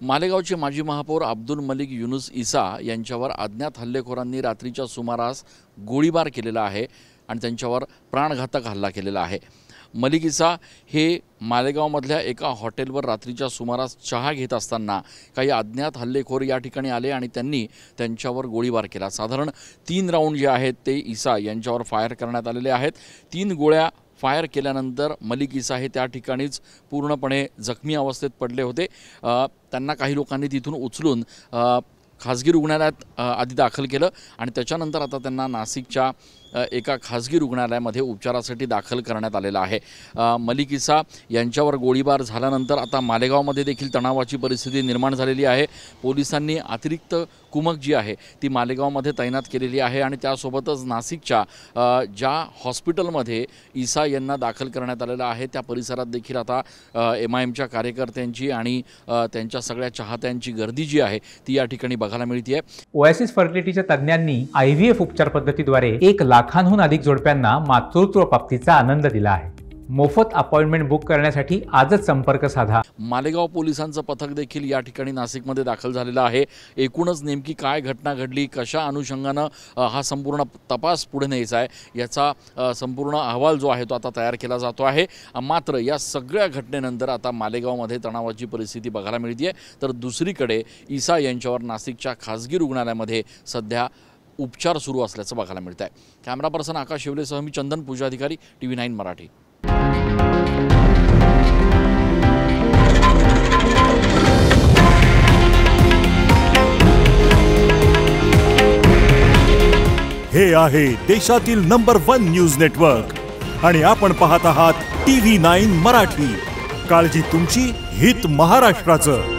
मालेगावचे माजी महापौर अब्दुल मलिक युनुस ईसा यांच्यावर अज्ञात हल्लेखोरांनी रात्रीच्या सुमारास गोळीबार केलेला आहे आणि त्यांच्यावर प्राणघातक हल्ला केलेला आहे। मलिक ईसा हे मालेगावमधल्या एका हॉटेलवर रात्रीच्या सुमारास चहा घेत असताना काही अज्ञात हल्लेखोर या ठिकाणी आले आणि त्यांनी त्यांच्यावर गोळीबार केला। साधारण 3 राऊंड जे आहेत ते ईसा यांच्यावर फायर करण्यात आलेले आहेत। 3 गोळ्या फायर केल्यानंतर मलिक ईसा हे त्या ठिकाणीच पूर्णपणे जखमी अवस्थेत पडले होते। त्यांना काही लोकांनी तिथून उचलून खासगी रुग्णालयात आधी दाखल केलं आणि त्याच्यानंतर आता त्यांना नाशिकच्या एका खासगी रुग्णालयामध्ये उपचारासाठी दाखल करण्यात आलेला आहे। मलिक ईसा यांच्यावर गोळीबार झाल्यानंतर आता मालेगावमध्ये देखील तणावाची परिस्थिती निर्माण झालेली आहे। पोलिसांनी अतिरिक्त कुमक जी आहे ती मालेगावमध्ये तैनात केलेली आहे आणि त्यासोबतच नाशिकच्या ज्या हॉस्पिटलमध्ये ईसा यांना दाखल करण्यात आलेलं आहे त्या परिसरात देखील आता MIMच्या कार्यकर्त्यांची आणि त्यांच्या सगळ्या चाहत्यांची गर्दी जी आहे ती या ठिकाणी बघायला मिळते आहे। ओएसिस फर्टिलिटीच्या तज्ञांनी IVF उपचार पद्धतीद्वारे 1 लाखांहून अधिक जोडप्यांना मातृत्व प्राप्तीचा आनंद दिला आहे। मोफत अपॉइंटमेंट बुक करण्यासाठी आजच संपर्क साधा। मालेगाव पोलिसांचं पथक देखील या ठिकाणी नाशिकमध्ये दाखल झालेलं आहे। एकूणच नेमकी काय घटना घडली, कशा अनुषंगानं हा संपूर्ण तपास पुढे न्यायचा आहे याचा संपूर्ण अहवाल जो आहे तो आता तयार केला जातो आहे। मात्र या सगळ्या घटनेनंतर आता मालेगावमध्ये तणावाची परिस्थिती बघायला मिळते आहे। तर दुसरीकडे ईसा यांच्यावर नाशिकच्या खासगी रुग्णालयामध्ये सध्या उपचार सुरू असल्याचं बघायला मिळत आहे। कॅमेरा पर्सन आकाश शिवलेसह मी चंदन पूजाधिकारी, TV9 मराठी। हे आहे देशातील नंबर 1 न्यूज नेटवर्क आणि आपण पाहत आहात TV9 मराठी। काळजी तुमची, हित महाराष्ट्राचं।